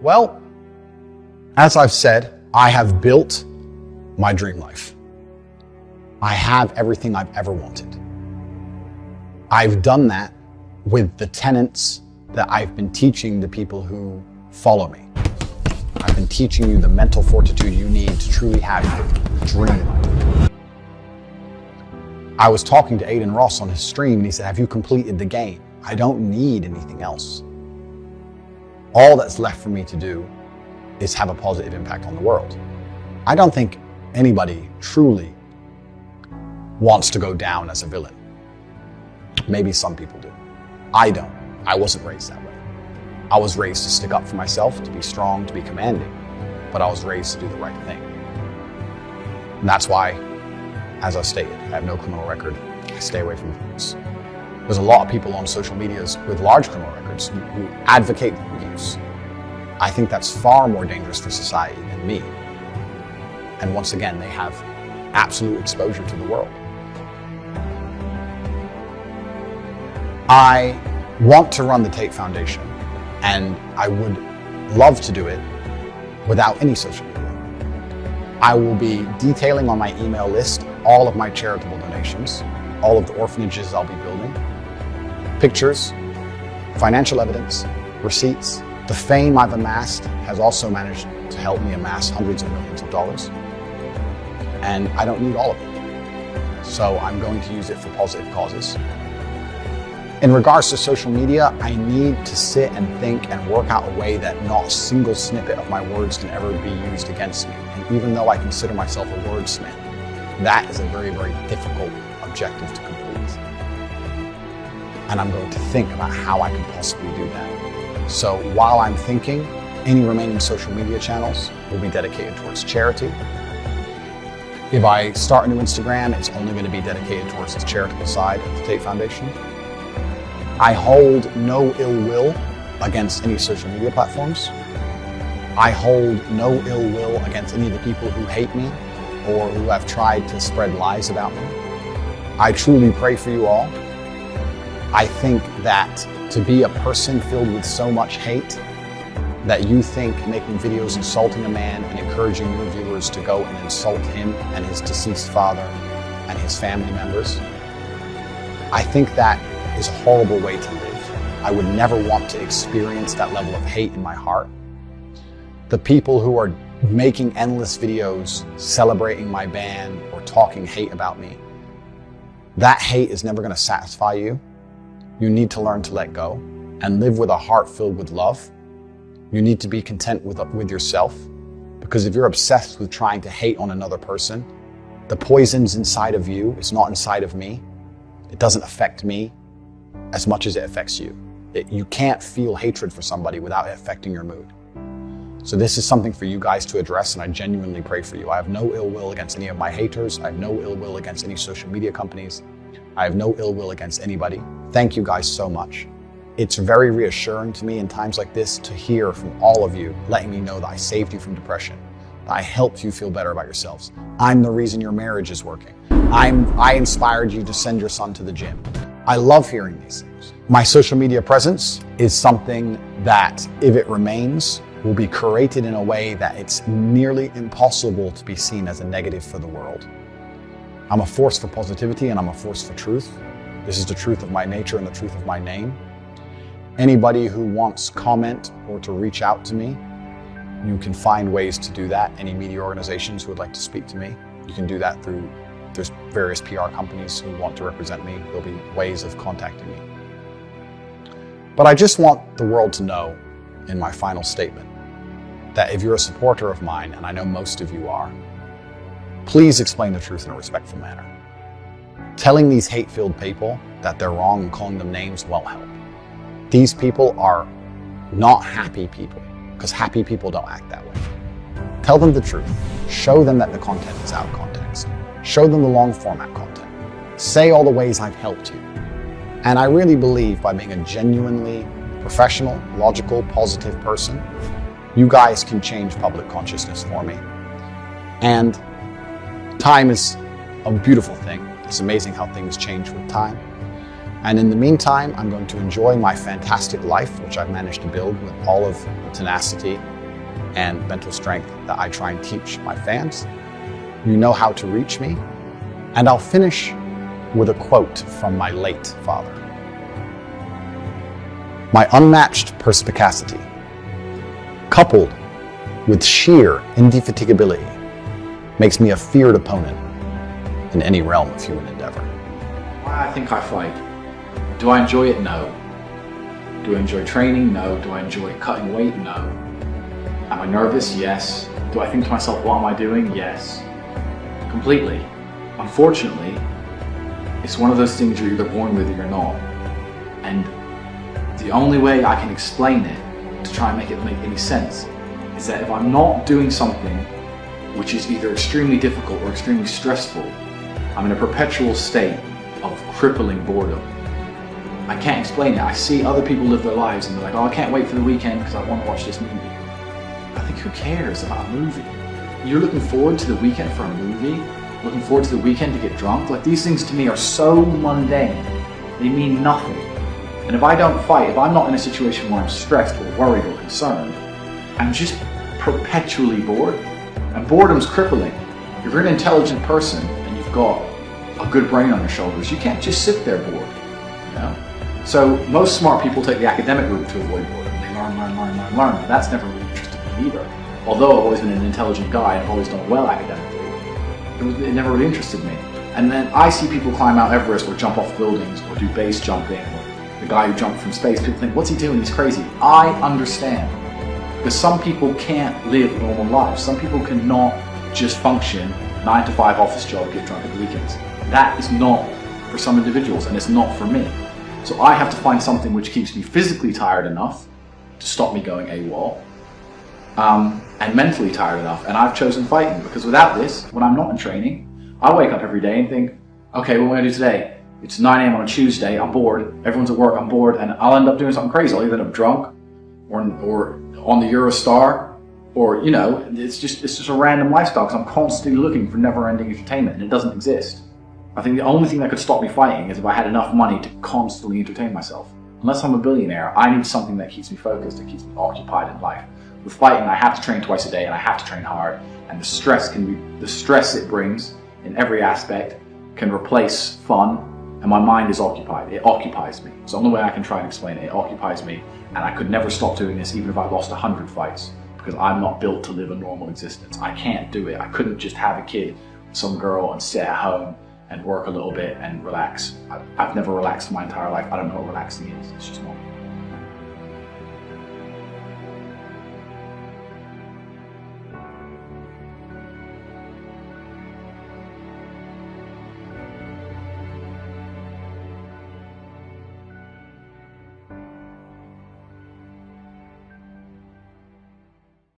Well, as I've said, I have built my dream life. I have everything I've ever wanted. I've done that with the tenets that I've been teaching the people who follow me. I've been teaching you the mental fortitude you need to truly have your dream life. I was talking to Aiden Ross on his stream and he said, have you completed the game? I don't need anything else. All that's left for me to do is have a positive impact on the world. I don't think anybody truly wants to go down as a villain. Maybe some people do. I don't. I wasn't raised that way. I was raised to stick up for myself, to be strong, to be commanding, but I was raised to do the right thing. And that's why, as I stated, I have no criminal record. I stay away from abuse. There's a lot of people on social medias with large criminal records who advocate abuse. I think that's far more dangerous for society than me. And once again, they have absolute exposure to the world. I want to run the Tate Foundation, and I would love to do it without any social media. I will be detailing on my email list all of my charitable donations, all of the orphanages I'll be building, pictures, financial evidence, receipts. The fame I've amassed has also managed to help me amass hundreds of millions of dollars. And I don't need all of it. So I'm going to use it for positive causes. In regards to social media, I need to sit and think and work out a way that not a single snippet of my words can ever be used against me. And even though I consider myself a wordsmith, that is a very, very difficult objective to complete. And I'm going to think about how I can possibly do that. So while I'm thinking, any remaining social media channels will be dedicated towards charity. If I start a new Instagram, it's only going to be dedicated towards the charitable side of the Tate Foundation. I hold no ill will against any social media platforms. I hold no ill will against any of the people who hate me or who have tried to spread lies about me. I truly pray for you all. I think that to be a person filled with so much hate that you think making videos insulting a man and encouraging your viewers to go and insult him and his deceased father and his family members, I think that is a horrible way to live. I would never want to experience that level of hate in my heart. The people who are making endless videos celebrating my ban or talking hate about me, that hate is never going to satisfy you. You need to learn to let go and live with a heart filled with love. You need to be content with yourself, because if you're obsessed with trying to hate on another person, the poison's inside of you. It's not inside of me. It doesn't affect me as much as it affects you. You can't feel hatred for somebody without it affecting your mood. So this is something for you guys to address, and I genuinely pray for you. I have no ill will against any of my haters. I have no ill will against any social media companies. I have no ill will against anybody. Thank you guys so much. It's very reassuring to me in times like this to hear from all of you, letting me know that I saved you from depression, that I helped you feel better about yourselves. I'm the reason your marriage is working. I inspired you to send your son to the gym. I love hearing these things. My social media presence is something that, if it remains, will be curated in a way that it's nearly impossible to be seen as a negative for the world. I'm a force for positivity and I'm a force for truth. This is the truth of my nature and the truth of my name. Anybody who wants comment or to reach out to me, you can find ways to do that. Any media organizations who would like to speak to me, you can do that through, there's various PR companies who want to represent me. There'll be ways of contacting me. But I just want the world to know in my final statement that if you're a supporter of mine, and I know most of you are, please explain the truth in a respectful manner. Telling these hate-filled people that they're wrong and calling them names won't help. These people are not happy people, because happy people don't act that way. Tell them the truth. Show them that the content is out of context. Show them the long format content. Say all the ways I've helped you. And I really believe by being a genuinely professional, logical, positive person, you guys can change public consciousness for me. And time is a beautiful thing. It's amazing how things change with time. And in the meantime, I'm going to enjoy my fantastic life, which I've managed to build with all of the tenacity and mental strength that I try and teach my fans. You know how to reach me. And I'll finish with a quote from my late father. My unmatched perspicacity, coupled with sheer indefatigability, makes me a feared opponent in any realm of human endeavor. Why I think I fight. Do I enjoy it? No. Do I enjoy training? No. Do I enjoy cutting weight? No. Am I nervous? Yes. Do I think to myself, what am I doing? Yes. Completely. Unfortunately, it's one of those things you're either born with or you're not. And the only way I can explain it, to try and make it make any sense, is that if I'm not doing something which is either extremely difficult or extremely stressful, I'm in a perpetual state of crippling boredom. I can't explain it. I see other people live their lives and they're like, oh, I can't wait for the weekend because I want to watch this movie. I think, who cares about a movie? You're looking forward to the weekend for a movie? Looking forward to the weekend to get drunk? Like, these things to me are so mundane. They mean nothing. And if I don't fight, if I'm not in a situation where I'm stressed or worried or concerned, I'm just perpetually bored. And boredom's crippling. If you're an intelligent person and you've got a good brain on your shoulders, you can't just sit there bored, you know? So most smart people take the academic route to avoid boredom. They learn. But that's never really interested me either. Although I've always been an intelligent guy and I've always done well academically, it never really interested me. And then I see people climb Mount Everest or jump off buildings or do base jumping, or the guy who jumped from space. People think, what's he doing? He's crazy. I understand. Because some people can't live normal lives. Some people cannot just function 9 to 5 office job, get drunk at the weekends. That is not for some individuals, and it's not for me. So I have to find something which keeps me physically tired enough to stop me going AWOL, and mentally tired enough. And I've chosen fighting, because without this, when I'm not in training, I wake up every day and think, okay, what am I gonna do today? It's 9 a.m. on a Tuesday, I'm bored, everyone's at work, I'm bored, and I'll end up doing something crazy. I'll either end up drunk or on the Eurostar, or, you know, it's just a random lifestyle, because I'm constantly looking for never-ending entertainment, and it doesn't exist. I think the only thing that could stop me fighting is if I had enough money to constantly entertain myself. Unless I'm a billionaire, I need something that keeps me focused, that keeps me occupied in life. With fighting, I have to train twice a day, and I have to train hard, and the stress it brings in every aspect can replace fun, and my mind is occupied. It occupies me. It's the only way I can try and explain it. It occupies me, and I could never stop doing this even if I lost 100 fights, because I'm not built to live a normal existence. I can't do it. I couldn't just have a kid, some girl, and sit at home and work a little bit and relax. I've never relaxed my entire life. I don't know what relaxing is. It's just not